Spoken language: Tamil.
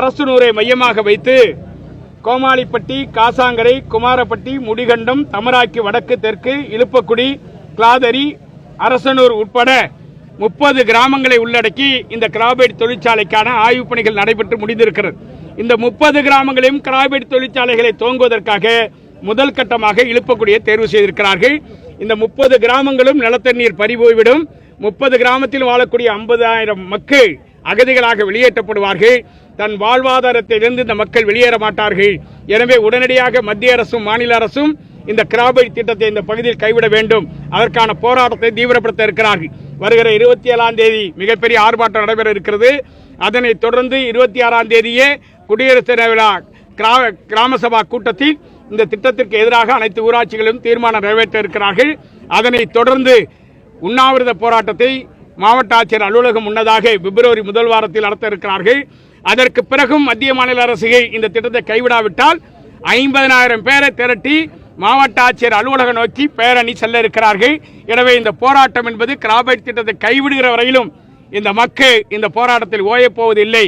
அரசனூரை மையமாக வைத்து கோமாளிப்பட்டி, காசாங்கரை, குமாரப்பட்டி, முடிகண்டம், தமராக்கி வடக்கு, தெற்கு, இலுப்பக்குடி, கிளாதரி, அரசனூர் உட்பட 30 கிராமங்களை உள்ளடக்கி இந்த கிராபைட் தொழிற்சாலைக்கான ஆய்வுப் பணிகள் நடைபெற்று முடிந்திருக்கிறது. இந்த 30 கிராமங்களையும் கிராபைட் தொழிற்சாலைகளை துவங்குவதற்காக முதல் கட்டமாக இலுப்பக்குடியை தேர்வு செய்திருக்கிறார்கள். இந்த 30 கிராமங்களும் நிலத்தண்ணீர் பறிபோய்விடும். 30 கிராமத்தில் வாழக்கூடிய 50,000 மக்கள் அகதிகளாக வெளியேற்றப்படுவார்கள். தன் வாழ்வாதாரத்திலிருந்து இந்த மக்கள் வெளியேற மாட்டார்கள். எனவே உடனடியாக மத்திய அரசும் மாநில அரசும் இந்த கிராபைட் திட்டத்தை இந்த பகுதியில் கைவிட வேண்டும். அதற்கான போராட்டத்தை தீவிரப்படுத்த இருக்கிறார்கள். வருகிற 27ஆம் தேதி மிகப்பெரிய ஆர்ப்பாட்டம் நடைபெற இருக்கிறது. அதனைத் தொடர்ந்து 26ஆம் தேதியே குடியரசு தின விழா கிராம சபா கூட்டத்தில் இந்த திட்டத்திற்கு எதிராக அனைத்து ஊராட்சிகளும் தீர்மானம் நிறைவேற்ற இருக்கிறார்கள். அதனைத் தொடர்ந்து உண்ணாவிரத போராட்டத்தை மாவட்ட ஆட்சியர் அலுவலகம் முன்னதாக பிப்ரவரி முதல் வாரத்தில் நடத்த இருக்கிறார்கள். அதற்கு பிறகும் மத்திய மாநில அரசுகள் இந்த திட்டத்தை கைவிடாவிட்டால் 50,000 பேரை திரட்டி மாவட்ட ஆட்சியர் அலுவலகம் நோக்கி பேரணி செல்ல இருக்கிறார்கள். எனவே இந்த போராட்டம் என்பது கிராபைட் திட்டத்தை கைவிடுகிற வரையிலும் இந்த மக்கள் இந்த போராட்டத்தில் ஓயப்போவதில்லை.